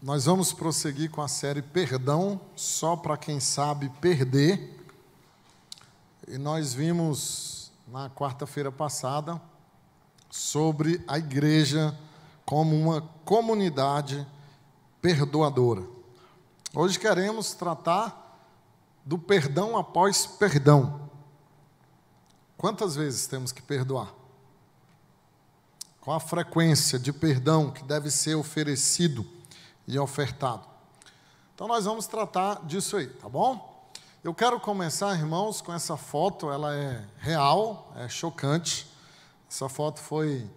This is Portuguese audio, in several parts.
Nós vamos prosseguir com a série Perdão, só para quem sabe perder. E nós vimos na quarta-feira passada sobre a igreja como uma comunidade perdoadora. Hoje queremos tratar do perdão após perdão. Quantas vezes temos que perdoar? Qual a frequência de perdão que deve ser oferecido e ofertado? Então nós vamos tratar disso aí, tá bom? Eu quero começar, irmãos, com essa foto. Ela é real, é chocante. Essa foto foi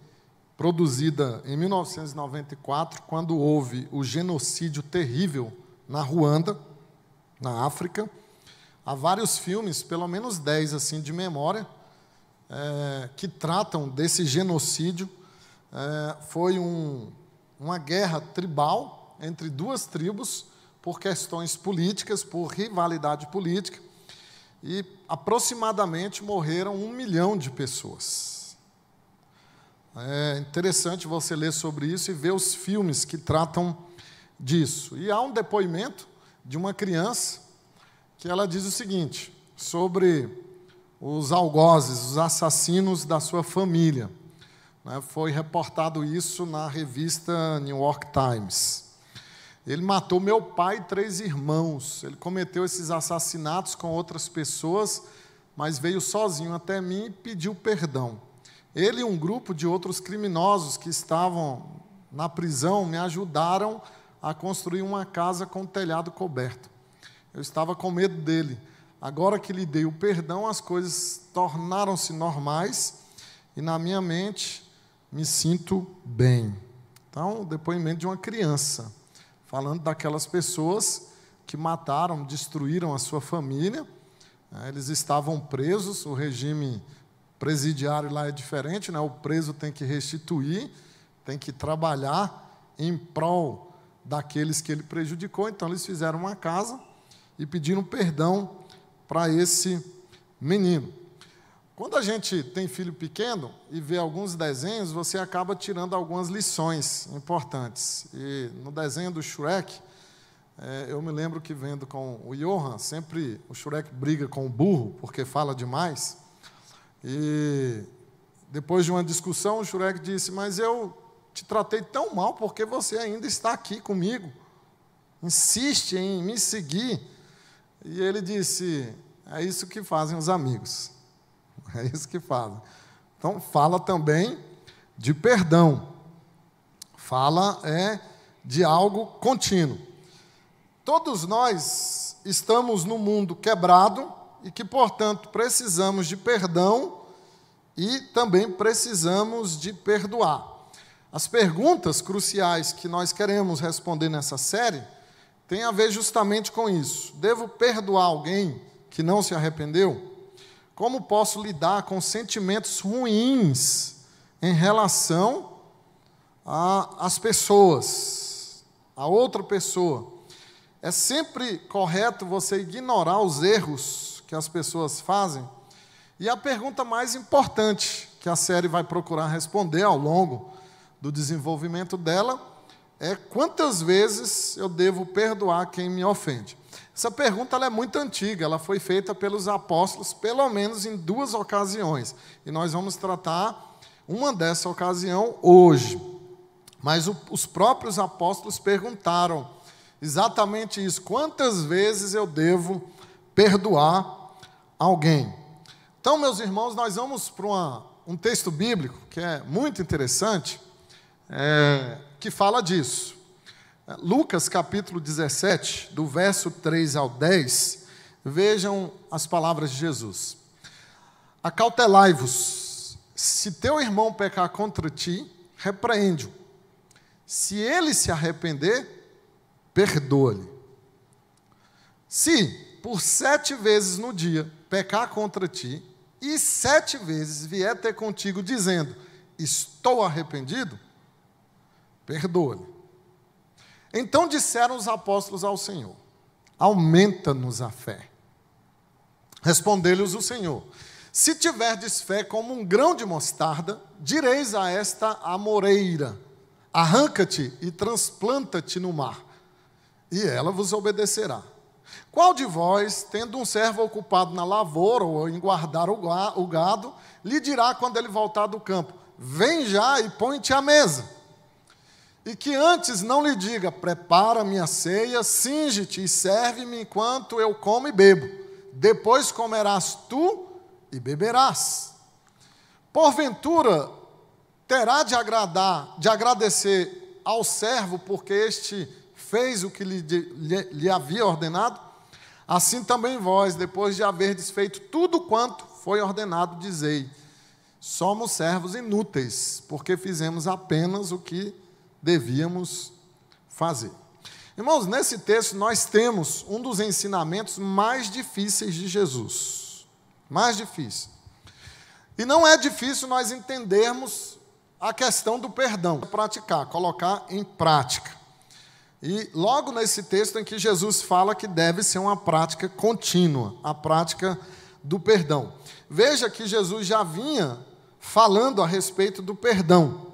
produzida em 1994, quando houve o genocídio terrível na Ruanda, na África. Há vários filmes, pelo menos 10 assim, de memória, que tratam desse genocídio. Foi uma guerra tribal entre duas tribos por questões políticas, por rivalidade política, e aproximadamente morreram 1 milhão de pessoas. É interessante você ler sobre isso e ver os filmes que tratam disso. E há um depoimento de uma criança que ela diz o seguinte, sobre os algozes, os assassinos da sua família. Foi reportado isso na revista New York Times. Ele matou meu pai e 3 irmãos. Ele cometeu esses assassinatos com outras pessoas, mas veio sozinho até mim e pediu perdão. Ele e um grupo de outros criminosos que estavam na prisão me ajudaram a construir uma casa com telhado coberto. Eu estava com medo dele. Agora que lhe dei o perdão, as coisas tornaram-se normais e na minha mente me sinto bem. Então, o depoimento de uma criança, falando daquelas pessoas que mataram, destruíram a sua família. Eles estavam presos, o regime presidiário lá é diferente, o preso tem que restituir, tem que trabalhar em prol daqueles que ele prejudicou. Então, eles fizeram uma casa e pediram perdão para esse menino. Quando a gente tem filho pequeno e vê alguns desenhos, você acaba tirando algumas lições importantes. E no desenho do Shrek, eu me lembro que vendo com o Johan, sempre o Shrek briga com o burro, porque fala demais. E depois de uma discussão, o Shrek disse, mas eu te tratei tão mal porque você ainda está aqui comigo. Insiste em me seguir. E ele disse, é isso que fazem os amigos. É isso que fazem. Então, fala também de perdão. Fala de algo contínuo. Todos nós estamos num mundo quebrado e que, portanto, precisamos de perdão e também precisamos de perdoar. As perguntas cruciais que nós queremos responder nessa série têm a ver justamente com isso. Devo perdoar alguém que não se arrependeu? Como posso lidar com sentimentos ruins em relação às pessoas, a outra pessoa? É sempre correto você ignorar os erros que as pessoas fazem? E a pergunta mais importante que a série vai procurar responder ao longo do desenvolvimento dela é: quantas vezes eu devo perdoar quem me ofende? Essa pergunta ela é muito antiga, ela foi feita pelos apóstolos, pelo menos em 2 ocasiões. E nós vamos tratar uma dessa ocasião hoje. Mas os próprios apóstolos perguntaram exatamente isso: quantas vezes eu devo perdoar alguém? Então, meus irmãos, nós vamos para um texto bíblico que é muito interessante, que fala disso. Lucas capítulo 17, do verso 3 ao 10, vejam as palavras de Jesus. Acautelai-vos, se teu irmão pecar contra ti, repreende-o. Se ele se arrepender, perdoa-lhe. Se por 7 vezes no dia pecar contra ti, e 7 vezes vier ter contigo dizendo, estou arrependido, perdoa-lhe. Então disseram os apóstolos ao Senhor, aumenta-nos a fé. Respondeu-lhes o Senhor, se tiverdes fé como um grão de mostarda, direis a esta amoreira, arranca-te e transplanta-te no mar, e ela vos obedecerá. Qual de vós, tendo um servo ocupado na lavoura ou em guardar o gado, lhe dirá quando ele voltar do campo: vem já e põe-te à mesa? E que antes não lhe diga: prepara minha ceia, cinge-te e serve-me enquanto eu como e bebo. Depois comerás tu e beberás. Porventura, terá de agradecer ao servo, porque este fez o que lhe havia ordenado? Assim também vós, depois de haverdes feito tudo quanto foi ordenado, dizei: somos servos inúteis, porque fizemos apenas o que devíamos fazer. Irmãos, nesse texto nós temos um dos ensinamentos mais difíceis de Jesus. Mais difícil. E não é difícil nós entendermos a questão do perdão, praticar, colocar em prática. E logo nesse texto em que Jesus fala que deve ser uma prática contínua, a prática do perdão. Veja que Jesus já vinha falando a respeito do perdão,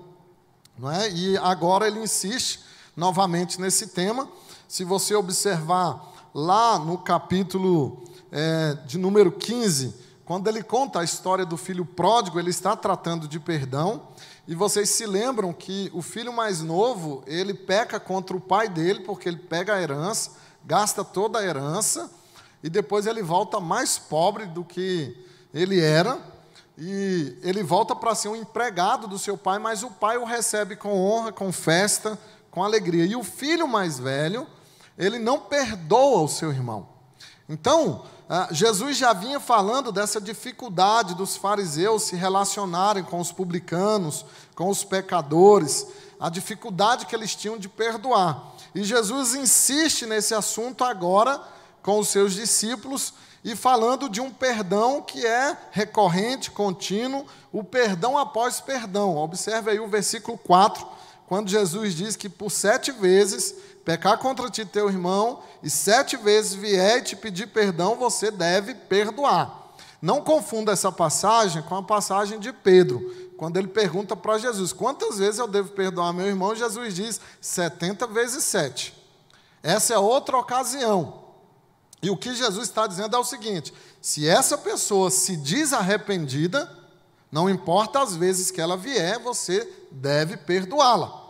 não é? E agora ele insiste novamente nesse tema. Se você observar lá no capítulo de número 15, quando ele conta a história do filho pródigo, ele está tratando de perdão. E vocês se lembram que o filho mais novo, ele peca contra o pai dele, porque ele pega a herança, gasta toda a herança, e depois ele volta mais pobre do que ele era, e ele volta para ser um empregado do seu pai, mas o pai o recebe com honra, com festa, com alegria. E o filho mais velho, ele não perdoa o seu irmão. Então, Jesus já vinha falando dessa dificuldade dos fariseus se relacionarem com os publicanos, com os pecadores, a dificuldade que eles tinham de perdoar. E Jesus insiste nesse assunto agora com os seus discípulos e falando de um perdão que é recorrente, contínuo, o perdão após perdão. Observe aí o versículo 4, quando Jesus diz que por 7 vezes pecar contra ti teu irmão, e 7 vezes vier e te pedir perdão, você deve perdoar. Não confunda essa passagem com a passagem de Pedro, quando ele pergunta para Jesus: quantas vezes eu devo perdoar meu irmão? Jesus diz: 70 vezes 7. Essa é outra ocasião. E o que Jesus está dizendo é o seguinte: se essa pessoa se diz arrependida, não importa as vezes que ela vier, você deve perdoá-la.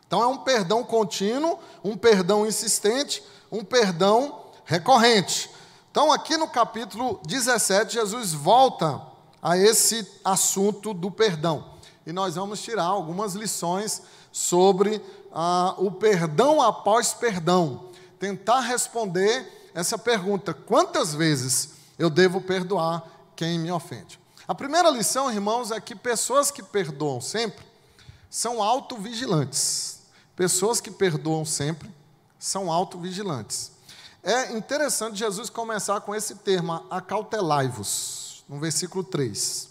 Então é um perdão contínuo, um perdão insistente, um perdão recorrente. Então aqui no capítulo 17, Jesus volta a esse assunto do perdão. E nós vamos tirar algumas lições sobre o perdão após perdão. Tentar responder essa pergunta: quantas vezes eu devo perdoar quem me ofende? A primeira lição, irmãos, é que pessoas que perdoam sempre são autovigilantes. Pessoas que perdoam sempre são autovigilantes. É interessante Jesus começar com esse termo: acautelai-vos, no versículo 3.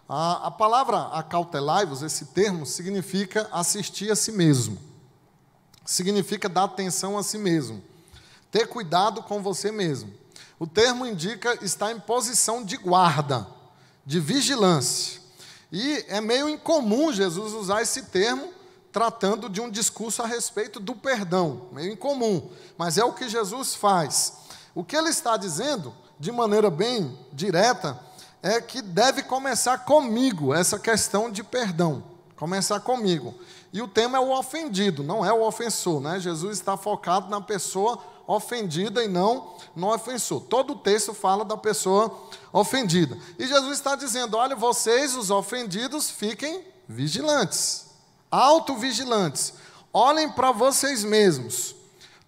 A palavra acautelai-vos, esse termo, significa assistir a si mesmo. Significa dar atenção a si mesmo. Ter cuidado com você mesmo. O termo indica estar em posição de guarda, de vigilância. E é meio incomum Jesus usar esse termo tratando de um discurso a respeito do perdão, meio incomum, mas é o que Jesus faz. O que ele está dizendo, de maneira bem direta, é que deve começar comigo, essa questão de perdão, começar comigo. E o tema é o ofendido, não é o ofensor, né? Jesus está focado na pessoa ofendida e não no ofensor. Todo o texto fala da pessoa ofendida. E Jesus está dizendo: olha, vocês, os ofendidos, fiquem vigilantes, autovigilantes, olhem para vocês mesmos,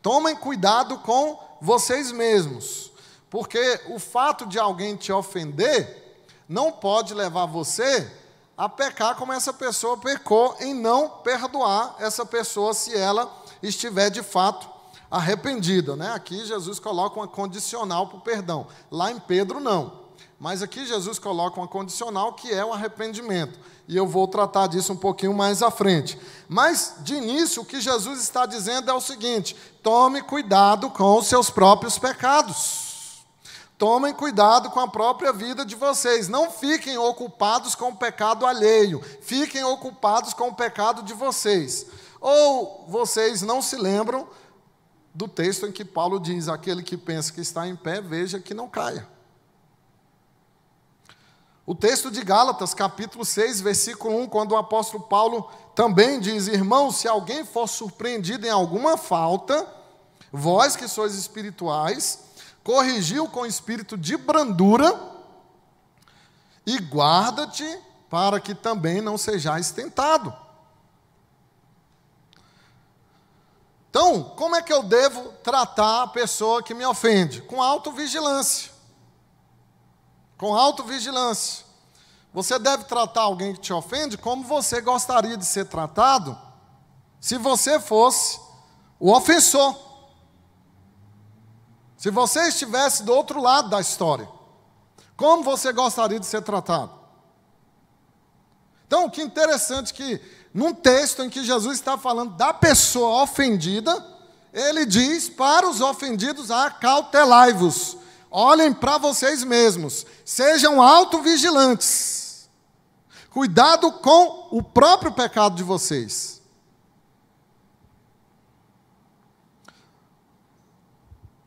tomem cuidado com vocês mesmos, porque o fato de alguém te ofender não pode levar você a pecar como essa pessoa pecou, em não perdoar essa pessoa se ela estiver de fato arrependida, né? Aqui Jesus coloca uma condicional para o perdão, lá em Pedro não. Mas aqui Jesus coloca uma condicional que é o arrependimento. E eu vou tratar disso um pouquinho mais à frente. Mas, de início, o que Jesus está dizendo é o seguinte: tome cuidado com os seus próprios pecados. Tomem cuidado com a própria vida de vocês. Não fiquem ocupados com o pecado alheio. Fiquem ocupados com o pecado de vocês. Ou vocês não se lembram do texto em que Paulo diz: aquele que pensa que está em pé, veja que não caia. O texto de Gálatas, capítulo 6, versículo 1, quando o apóstolo Paulo também diz: irmãos, se alguém for surpreendido em alguma falta, vós que sois espirituais, corrigiu com espírito de brandura e guarda-te para que também não sejais tentado. Então, como é que eu devo tratar a pessoa que me ofende? Com autovigilância. Com autovigilância. Você deve tratar alguém que te ofende como você gostaria de ser tratado se você fosse o ofensor. Se você estivesse do outro lado da história. Como você gostaria de ser tratado? Então, que interessante que num texto em que Jesus está falando da pessoa ofendida, ele diz para os ofendidos: acautelai-vos, olhem para vocês mesmos, sejam autovigilantes, cuidado com o próprio pecado de vocês.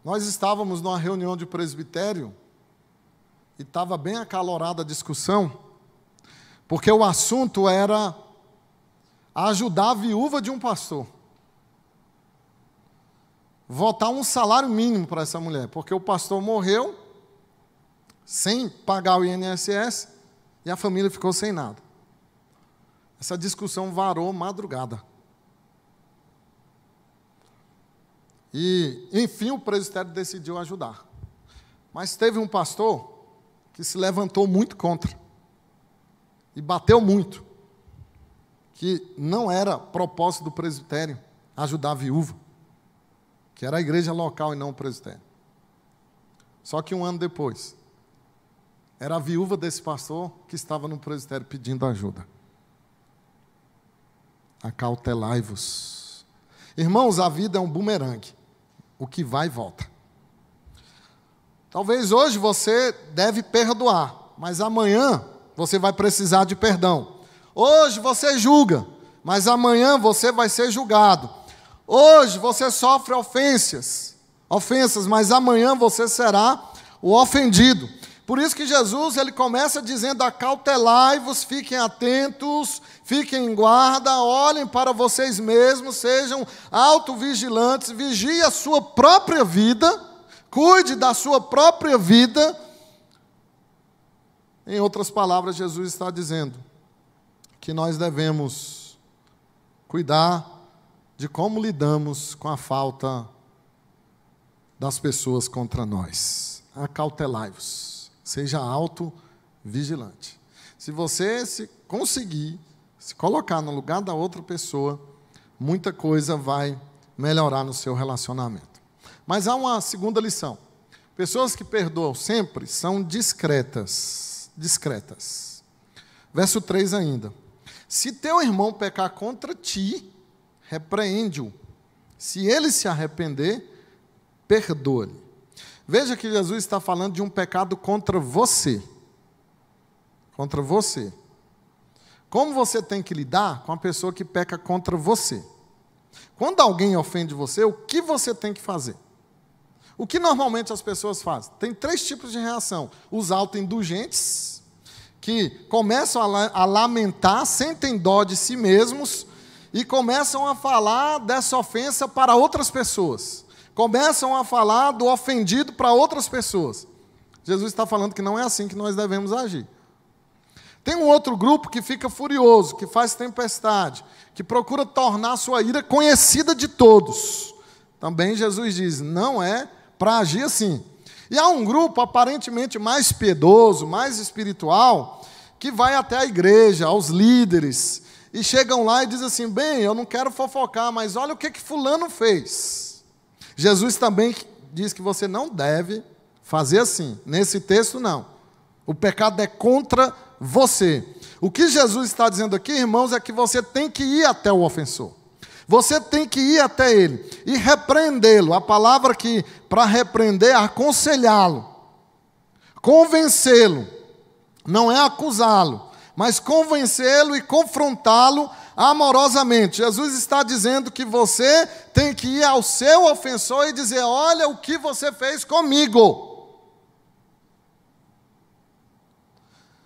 Nós estávamos numa reunião de presbitério e estava bem acalorada a discussão, porque o assunto era ajudar a viúva de um pastor. Votar um salário mínimo para essa mulher, porque o pastor morreu sem pagar o INSS e a família ficou sem nada. Essa discussão varou madrugada. E, enfim, o presbitério decidiu ajudar. Mas teve um pastor que se levantou muito contra e bateu muito, que não era propósito do presbitério ajudar a viúva, que era a igreja local e não o presbitério. Só que um ano depois, era a viúva desse pastor que estava no presbitério pedindo ajuda. Acautelai-vos. Irmãos, a vida é um bumerangue. O que vai, volta. Talvez hoje você deve perdoar, mas amanhã você vai precisar de perdão. Hoje você julga, mas amanhã você vai ser julgado. Hoje você sofre ofensas, mas amanhã você será o ofendido. Por isso que Jesus, ele começa dizendo: acautelai-vos, fiquem atentos, fiquem em guarda, olhem para vocês mesmos, sejam autovigilantes, vigiem a sua própria vida, cuide da sua própria vida. Em outras palavras, Jesus está dizendo que nós devemos cuidar de como lidamos com a falta das pessoas contra nós. Acautelai-vos, seja autovigilante. Se você conseguir se colocar no lugar da outra pessoa, muita coisa vai melhorar no seu relacionamento. Mas há uma segunda lição. Pessoas que perdoam sempre são discretas. Discretas. Verso 3 ainda. Se teu irmão pecar contra ti, repreende-o. Se ele se arrepender, perdoa-lhe. Veja que Jesus está falando de um pecado contra você. Contra você. Como você tem que lidar com a pessoa que peca contra você? Quando alguém ofende você, o que você tem que fazer? O que normalmente as pessoas fazem? Tem 3 tipos de reação. Os autoindulgentes, que começam a lamentar, sentem dó de si mesmos e começam a falar dessa ofensa para outras pessoas. Começam a falar do ofendido para outras pessoas. Jesus está falando que não é assim que nós devemos agir. Tem um outro grupo que fica furioso, que faz tempestade, que procura tornar a sua ira conhecida de todos. Também Jesus diz, não é para agir assim. E há um grupo aparentemente mais piedoso, mais espiritual, que vai até a igreja, aos líderes, e chegam lá e dizem assim, bem, eu não quero fofocar, mas olha o que fulano fez. Jesus também diz que você não deve fazer assim. Nesse texto, não. O pecado é contra você. O que Jesus está dizendo aqui, irmãos, é que você tem que ir até o ofensor. Você tem que ir até ele e repreendê-lo. A palavra que para repreender é aconselhá-lo, convencê-lo. Não é acusá-lo, mas convencê-lo e confrontá-lo amorosamente. Jesus está dizendo que você tem que ir ao seu ofensor e dizer: olha o que você fez comigo.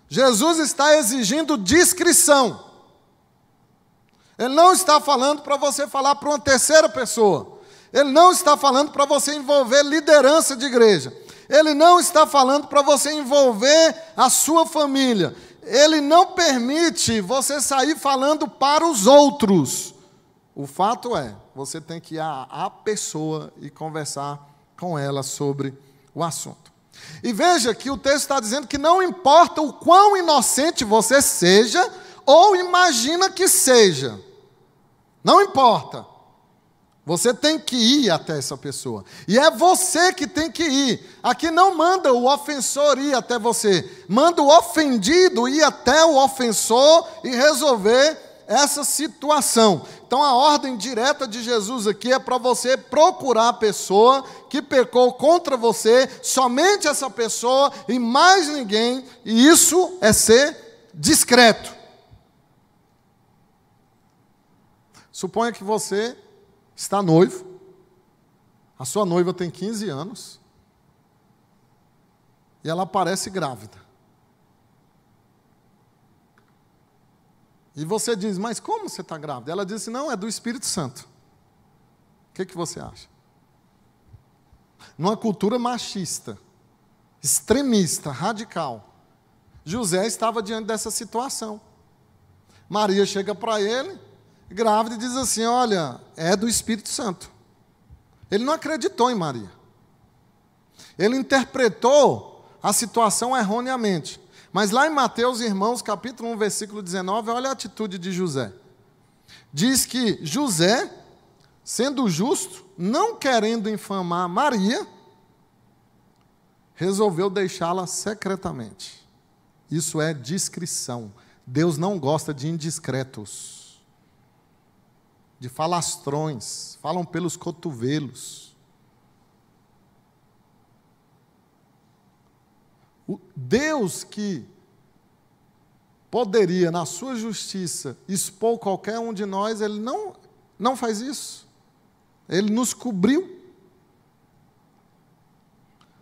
Jesus está exigindo discrição. Ele não está falando para você falar para uma terceira pessoa. Ele não está falando para você envolver liderança de igreja. Ele não está falando para você envolver a sua família. Ele não permite você sair falando para os outros. O fato é, você tem que ir à pessoa e conversar com ela sobre o assunto. E veja que o texto está dizendo que não importa o quão inocente você seja ou imagina que seja. Não importa. Você tem que ir até essa pessoa. E é você que tem que ir. Aqui não manda o ofensor ir até você. Manda o ofendido ir até o ofensor e resolver essa situação. Então a ordem direta de Jesus aqui é para você procurar a pessoa que pecou contra você, somente essa pessoa e mais ninguém. E isso é ser discreto. Suponha que você está noivo, a sua noiva tem 15 anos, e ela aparece grávida. E você diz: mas como você está grávida? Ela disse: não, é do Espírito Santo. O que você acha? Numa cultura machista, extremista, radical, José estava diante dessa situação. Maria chega para ele, grávida, e diz assim: olha, é do Espírito Santo. Ele não acreditou em Maria. Ele interpretou a situação erroneamente. Mas lá em Mateus, irmãos, capítulo 1, versículo 19, olha a atitude de José. Diz que José, sendo justo, não querendo infamar Maria, resolveu deixá-la secretamente. Isso é discrição. Deus não gosta de indiscretos, de falastrões, falam pelos cotovelos. O Deus que poderia, na sua justiça, expor qualquer um de nós, Ele não faz isso. Ele nos cobriu.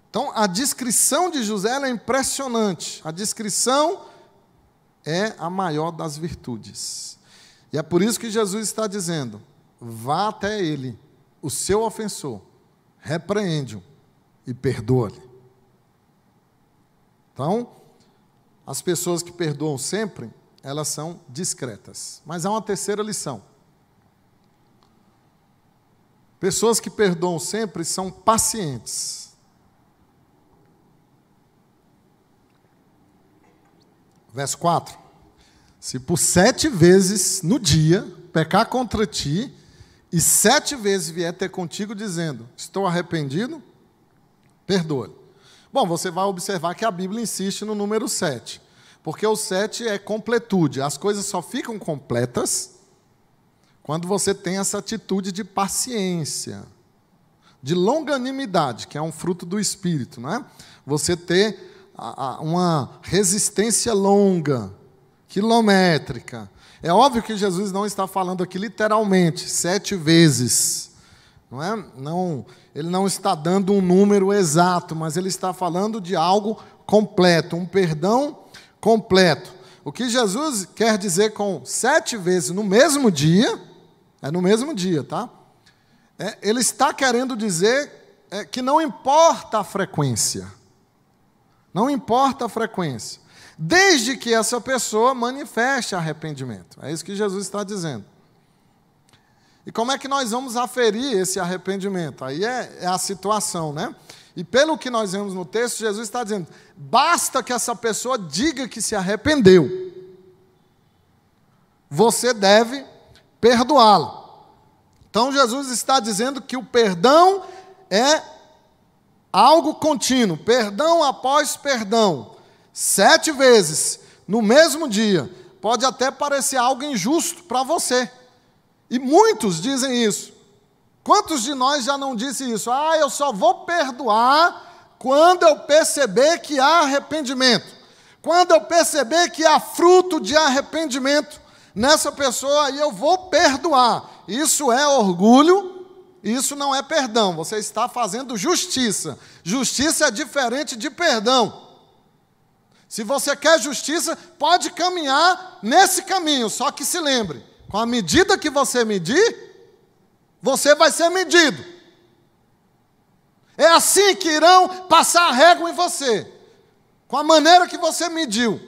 Então, a discrição de José é impressionante. A discrição é a maior das virtudes. E é por isso que Jesus está dizendo: vá até ele, o seu ofensor, repreende-o e perdoa-lhe. Então, as pessoas que perdoam sempre, elas são discretas. Mas há uma terceira lição. Pessoas que perdoam sempre são pacientes. Verso 4. Se por 7 vezes no dia pecar contra ti, e 7 vezes vier ter contigo dizendo: estou arrependido, perdoa-lhe. Bom, você vai observar que a Bíblia insiste no número 7, porque o 7 é completude. As coisas só ficam completas quando você tem essa atitude de paciência, de longanimidade, que é um fruto do Espírito, não é? Você ter uma resistência longa, quilométrica. É óbvio que Jesus não está falando aqui literalmente, 7 vezes. Não é? Não, ele não está dando um número exato, mas ele está falando de algo completo, um perdão completo. O que Jesus quer dizer com 7 vezes no mesmo dia, é no mesmo dia, tá? Ele está querendo dizer que não importa a frequência. Não importa a frequência. Desde que essa pessoa manifeste arrependimento. É isso que Jesus está dizendo. E como é que nós vamos aferir esse arrependimento? Aí é a situação, né? E pelo que nós vemos no texto, Jesus está dizendo: basta que essa pessoa diga que se arrependeu. Você deve perdoá-la. Então Jesus está dizendo que o perdão é algo contínuo, perdão após perdão, 7 vezes no mesmo dia. Pode até parecer algo injusto para você. E muitos dizem isso. Quantos de nós já não disse isso? Eu só vou perdoar quando eu perceber que há arrependimento. Quando eu perceber que há fruto de arrependimento nessa pessoa e eu vou perdoar. Isso é orgulho, isso não é perdão. Você está fazendo justiça. Justiça é diferente de perdão. Se você quer justiça, pode caminhar nesse caminho, só que se lembre, com a medida que você medir, você vai ser medido. É assim que irão passar a régua em você, com a maneira que você mediu.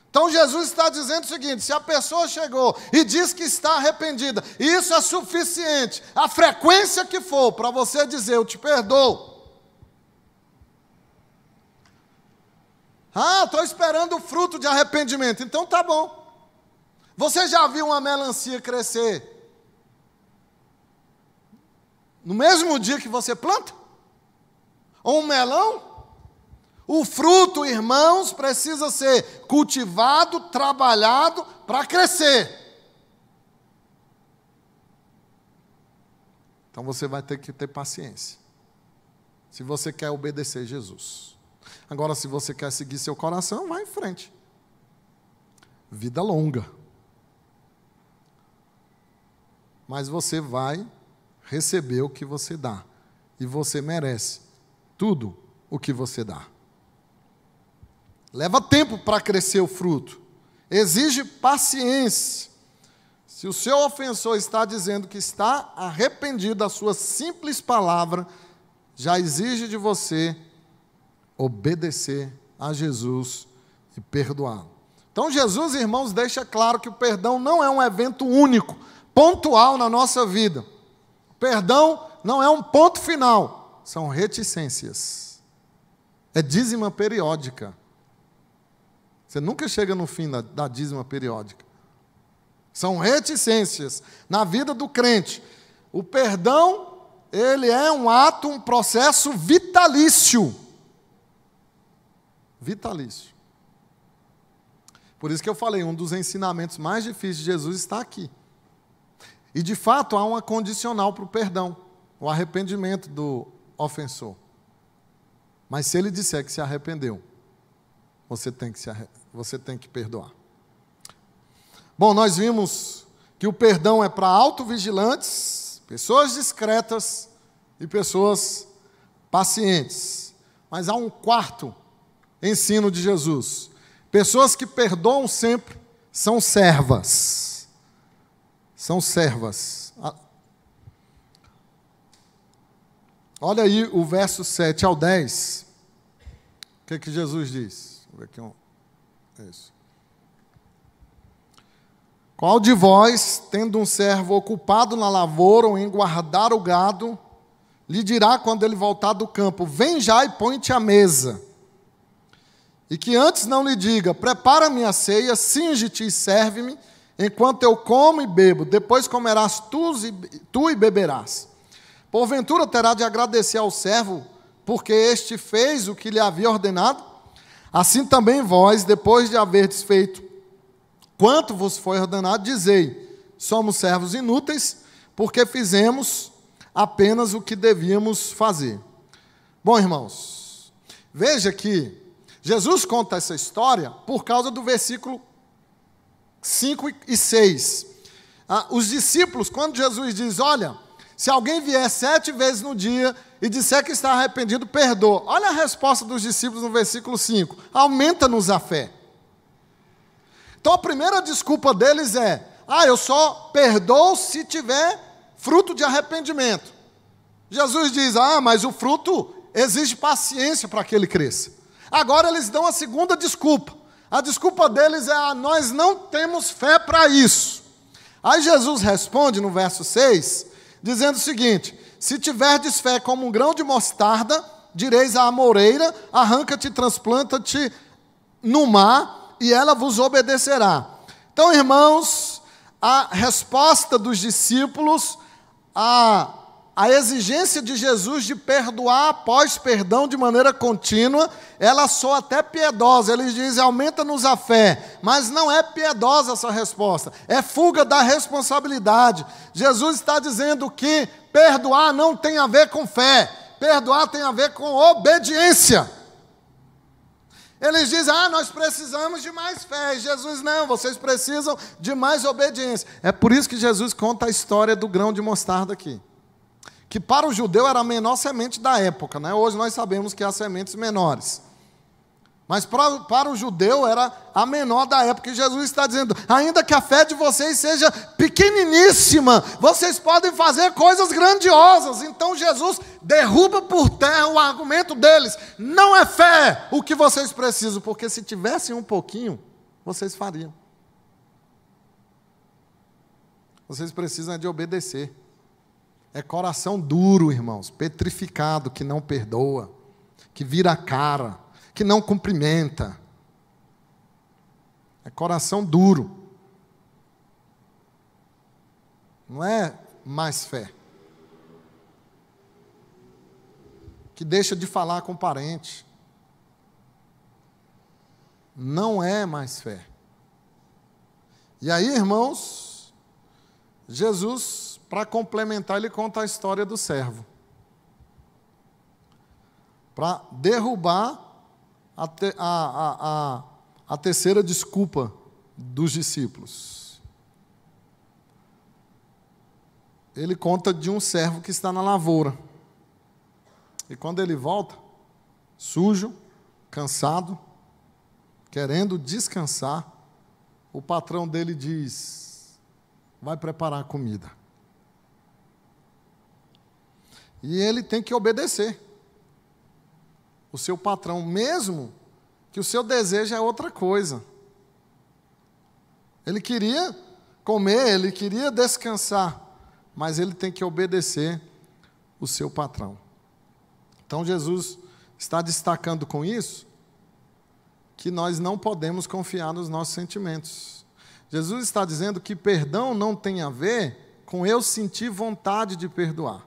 Então Jesus está dizendo o seguinte: se a pessoa chegou e diz que está arrependida, isso é suficiente, a frequência que for, para você dizer, eu te perdoo. Ah, estou esperando o fruto de arrependimento. Então tá bom. Você já viu uma melancia crescer no mesmo dia que você planta? Ou um melão? O fruto, irmãos, precisa ser cultivado, trabalhado para crescer. Então você vai ter que ter paciência, se você quer obedecer Jesus. Agora, se você quer seguir seu coração, vai em frente. Vida longa. Mas você vai receber o que você dá. E você merece tudo o que você dá. Leva tempo para crescer o fruto. Exige paciência. Se o seu ofensor está dizendo que está arrependido da sua simples palavra, já exige de você obedecer a Jesus e perdoá-lo. Então Jesus, irmãos, deixa claro que o perdão não é um evento único, pontual na nossa vida. O perdão não é um ponto final, são reticências. É dízima periódica. Você nunca chega no fim da dízima periódica. São reticências na vida do crente. O perdão, ele é um ato, um processo vitalício. Vitalício. Por isso que eu falei, um dos ensinamentos mais difíceis de Jesus está aqui. E de fato há uma condicional para o perdão, o arrependimento do ofensor. Mas se ele disser que se arrependeu, você tem que perdoar. Bom, nós vimos que o perdão é para autovigilantes, pessoas discretas e pessoas pacientes. Mas há um quarto ensino de Jesus. Pessoas que perdoam sempre são servas. São servas. Olha aí o verso 7 ao 10. O que é que Jesus diz? Vou ver aqui isso. Qual de vós, tendo um servo ocupado na lavoura ou em guardar o gado, lhe dirá quando ele voltar do campo: vem já e põe-te à mesa? E que antes não lhe diga: prepara-me a ceia, cinge-te e serve-me, enquanto eu como e bebo, depois comerás tu e beberás. Porventura terá de agradecer ao servo, porque este fez o que lhe havia ordenado? Assim também vós, depois de haverdes feito quanto vos foi ordenado, dizei: somos servos inúteis, porque fizemos apenas o que devíamos fazer. Bom, irmãos, veja que Jesus conta essa história por causa do versículo 5 e 6. Os discípulos, quando Jesus diz: olha, se alguém vier 7 vezes no dia e disser que está arrependido, perdoa. Olha a resposta dos discípulos no versículo 5. Aumenta-nos a fé. Então a primeira desculpa deles é: eu só perdoo se tiver fruto de arrependimento. Jesus diz: mas o fruto exige paciência para que ele cresça. Agora eles dão a segunda desculpa. A desculpa deles é: nós não temos fé para isso. Aí Jesus responde no verso 6, dizendo o seguinte: se tiverdes fé como um grão de mostarda, direis à amoreira: arranca-te e transplanta-te no mar, e ela vos obedecerá. Então, irmãos, a resposta dos discípulos a exigência de Jesus de perdoar após perdão de maneira contínua, ela soa até piedosa. Eles dizem: aumenta-nos a fé. Mas não é piedosa essa resposta, é fuga da responsabilidade. Jesus está dizendo que perdoar não tem a ver com fé, perdoar tem a ver com obediência. Eles dizem, nós precisamos de mais fé. E Jesus, não, vocês precisam de mais obediência. É por isso que Jesus conta a história do grão de mostarda aqui. Que para o judeu era a menor semente da época, né? Hoje nós sabemos que há sementes menores. Mas para o judeu era a menor da época. E Jesus está dizendo, ainda que a fé de vocês seja pequeniníssima, vocês podem fazer coisas grandiosas. Então Jesus derruba por terra o argumento deles. Não é fé o que vocês precisam, porque se tivessem um pouquinho, vocês fariam. Vocês precisam de obedecer. É coração duro, irmãos, petrificado, que não perdoa, que vira a cara, que não cumprimenta. É coração duro. Não é mais fé. Que deixa de falar com o parente. Não é mais fé. E aí, irmãos, Jesus, para complementar, ele conta a história do servo. Para derrubar a terceira desculpa dos discípulos. Ele conta de um servo que está na lavoura. E quando ele volta, sujo, cansado, querendo descansar, o patrão dele diz, vai preparar a comida. E ele tem que obedecer o seu patrão, mesmo que o seu desejo é outra coisa. Ele queria comer, ele queria descansar, mas ele tem que obedecer o seu patrão. Então Jesus está destacando com isso que nós não podemos confiar nos nossos sentimentos. Jesus está dizendo que perdão não tem a ver com eu sentir vontade de perdoar.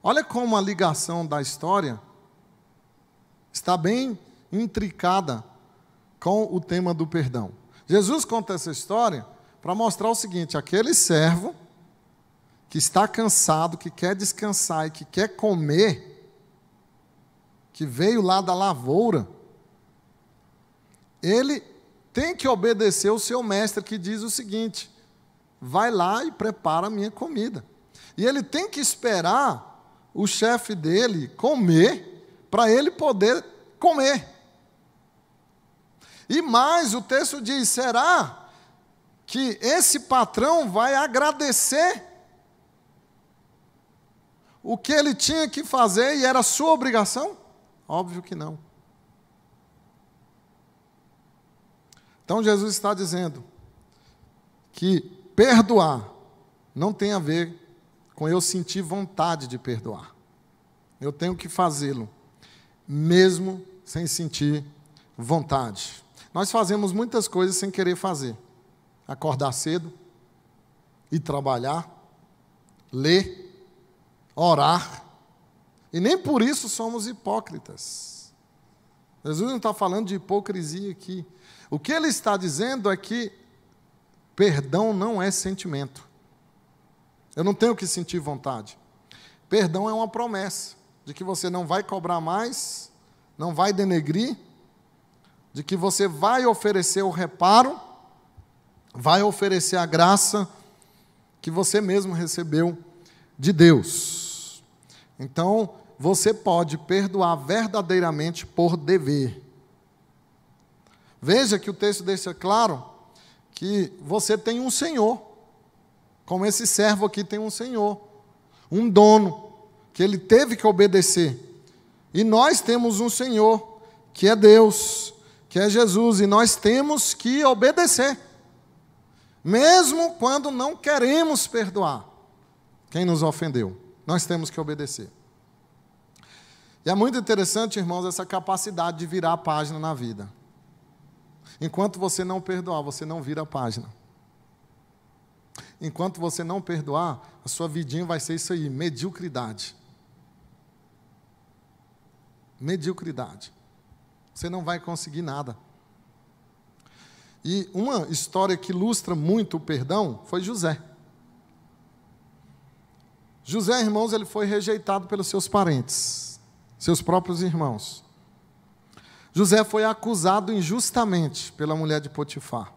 Olha como a ligação da história está bem intricada com o tema do perdão. Jesus conta essa história para mostrar o seguinte: aquele servo que está cansado, que quer descansar e que quer comer, que veio lá da lavoura, ele tem que obedecer o seu mestre, que diz o seguinte: vai lá e prepara a minha comida. E ele tem que esperar o chefe dele comer, para ele poder comer. E mais, o texto diz, será que esse patrão vai agradecer o que ele tinha que fazer e era sua obrigação? Óbvio que não. Então Jesus está dizendo que perdoar não tem a ver com eu sentir vontade de perdoar. Eu tenho que fazê-lo, mesmo sem sentir vontade. Nós fazemos muitas coisas sem querer fazer. Acordar cedo, ir trabalhar, ler, orar, e nem por isso somos hipócritas. Jesus não está falando de hipocrisia aqui. O que ele está dizendo é que perdão não é sentimento. Eu não tenho que sentir vontade. Perdão é uma promessa de que você não vai cobrar mais, não vai denegrir, de que você vai oferecer o reparo, vai oferecer a graça que você mesmo recebeu de Deus. Então, você pode perdoar verdadeiramente por dever. Veja que o texto deixa claro que você tem um Senhor. Como esse servo aqui tem um senhor, um dono, que ele teve que obedecer. E nós temos um Senhor, que é Deus, que é Jesus, e nós temos que obedecer, mesmo quando não queremos perdoar quem nos ofendeu. Nós temos que obedecer. E é muito interessante, irmãos, essa capacidade de virar a página na vida. Enquanto você não perdoar, você não vira a página. Enquanto você não perdoar, a sua vidinha vai ser isso aí, mediocridade. Mediocridade. Você não vai conseguir nada. E uma história que ilustra muito o perdão foi José. José, irmãos, ele foi rejeitado pelos seus parentes, seus próprios irmãos. José foi acusado injustamente pela mulher de Potifar.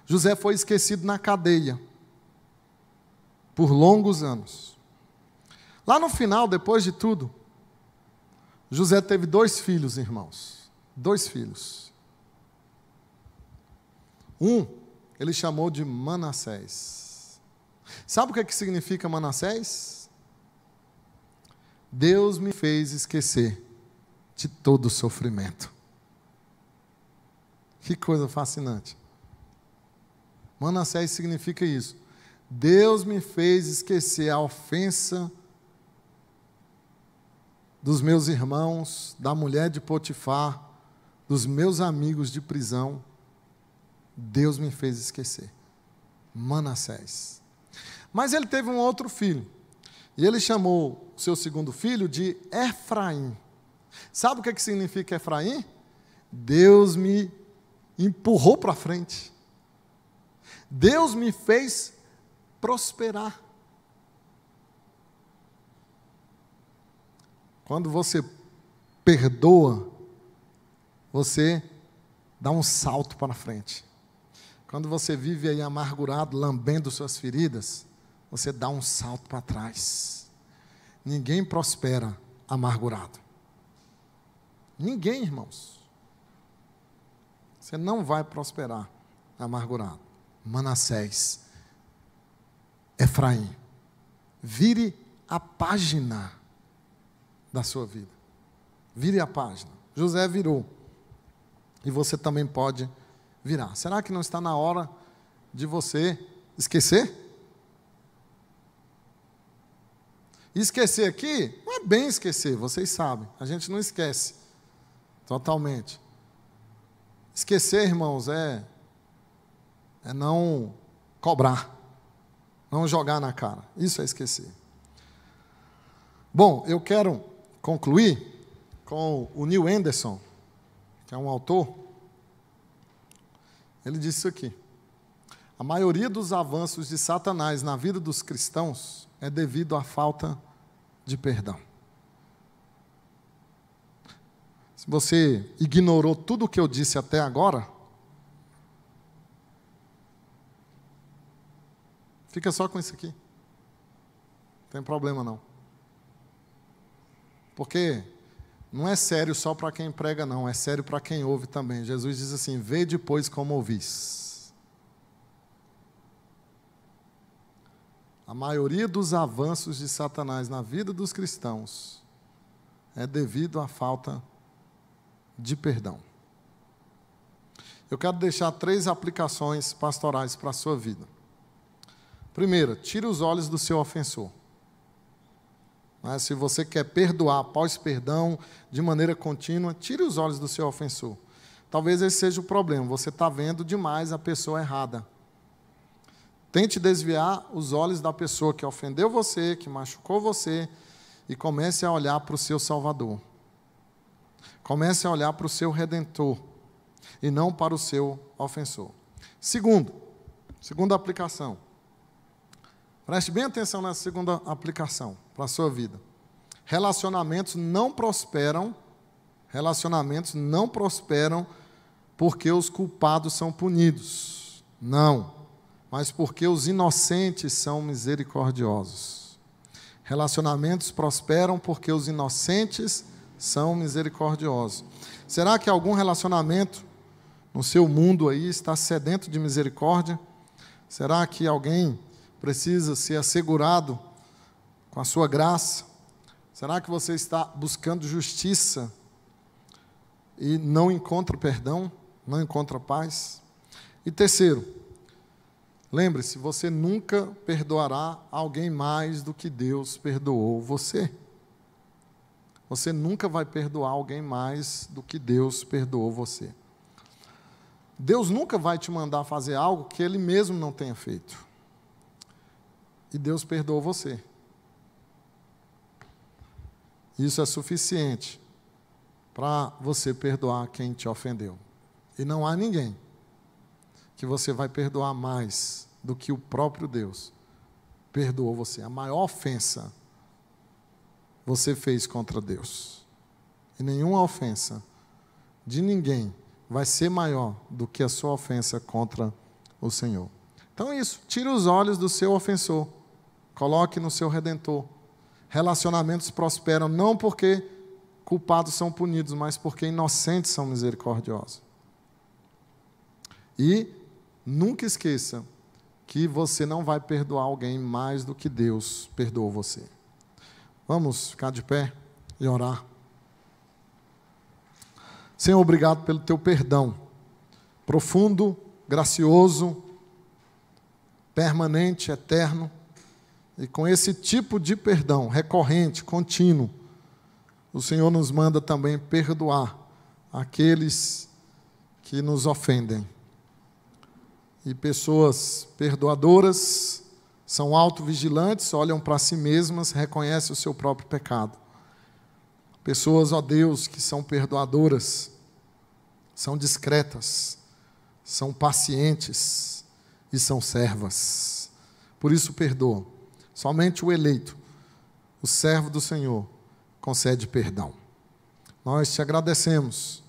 José foi esquecido na cadeia por longos anos. Lá no final, depois de tudo, José teve 2 filhos, irmãos. 2 filhos. Um, ele chamou de Manassés. Sabe o que significa Manassés? Deus me fez esquecer de todo o sofrimento. Que coisa fascinante. Manassés significa isso. Deus me fez esquecer a ofensa dos meus irmãos, da mulher de Potifar, dos meus amigos de prisão. Deus me fez esquecer. Manassés. Mas ele teve um outro filho. E ele chamou o seu segundo filho de Efraim. Sabe o que significa Efraim? Deus me empurrou para frente. Deus me fez prosperar. Quando você perdoa, você dá um salto para frente. Quando você vive aí amargurado, lambendo suas feridas, você dá um salto para trás. Ninguém prospera amargurado. Ninguém, irmãos. Você não vai prosperar amargurado. Manassés, Efraim, vire a página da sua vida. Vire a página. José virou. E você também pode virar. Será que não está na hora de você esquecer? Esquecer aqui não é bem esquecer, vocês sabem. A gente não esquece totalmente. Esquecer, irmãos, é não cobrar, não jogar na cara. Isso é esquecer. Bom, eu quero concluir com o Neil Anderson, que é um autor. Ele disse isso aqui: a maioria dos avanços de Satanás na vida dos cristãos é devido à falta de perdão. Se você ignorou tudo o que eu disse até agora, fica só com isso aqui. Não tem problema não. Porque não é sério só para quem prega, não. É sério para quem ouve também. Jesus diz assim: vê depois como ouvis. A maioria dos avanços de Satanás na vida dos cristãos é devido à falta de perdão. Eu quero deixar 3 aplicações pastorais para a sua vida. Primeira, tire os olhos do seu ofensor. Se você quer perdoar após perdão, de maneira contínua, tire os olhos do seu ofensor. Talvez esse seja o problema, você está vendo demais a pessoa errada. Tente desviar os olhos da pessoa que ofendeu você, que machucou você, e comece a olhar para o seu Salvador. Comece a olhar para o seu Redentor, e não para o seu ofensor. Segunda aplicação. Preste bem atenção nessa segunda aplicação para a sua vida. Relacionamentos não prosperam porque os culpados são punidos. Não, mas porque os inocentes são misericordiosos. Relacionamentos prosperam porque os inocentes são misericordiosos. Será que algum relacionamento no seu mundo aí está sedento de misericórdia? Será que alguém precisa ser assegurado com a sua graça? Será que você está buscando justiça e não encontra perdão, não encontra paz? E terceiro, lembre-se, você nunca perdoará alguém mais do que Deus perdoou você. Você nunca vai perdoar alguém mais do que Deus perdoou você. Deus nunca vai te mandar fazer algo que Ele mesmo não tenha feito. E Deus perdoou você. Isso é suficiente para você perdoar quem te ofendeu. E não há ninguém que você vai perdoar mais do que o próprio Deus perdoou você. A maior ofensa você fez contra Deus. E nenhuma ofensa de ninguém vai ser maior do que a sua ofensa contra o Senhor. Então é isso, tire os olhos do seu ofensor, coloque no seu Redentor. Relacionamentos prosperam não porque culpados são punidos, mas porque inocentes são misericordiosos. E nunca esqueça que você não vai perdoar alguém mais do que Deus perdoou você. Vamos ficar de pé e orar. Senhor, obrigado pelo teu perdão, profundo, gracioso, permanente, eterno, e com esse tipo de perdão, recorrente, contínuo, o Senhor nos manda também perdoar aqueles que nos ofendem. E pessoas perdoadoras são autovigilantes, olham para si mesmas, reconhecem o seu próprio pecado. Pessoas, ó Deus, que são perdoadoras, são discretas, são pacientes e são servas. Por isso perdoa. Somente o eleito, o servo do Senhor, concede perdão. Nós te agradecemos,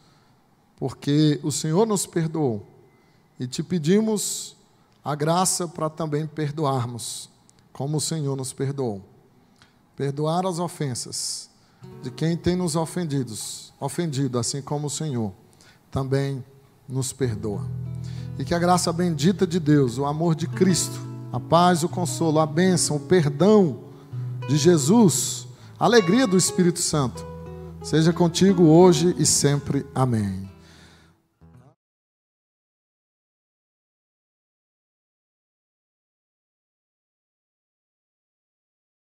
porque o Senhor nos perdoou, e te pedimos a graça para também perdoarmos, como o Senhor nos perdoou. Perdoar as ofensas de quem tem nos ofendido, assim como o Senhor também nos perdoa. E que a graça bendita de Deus, o amor de Cristo, a paz, o consolo, a bênção, o perdão de Jesus, a alegria do Espírito Santo, seja contigo hoje e sempre. Amém.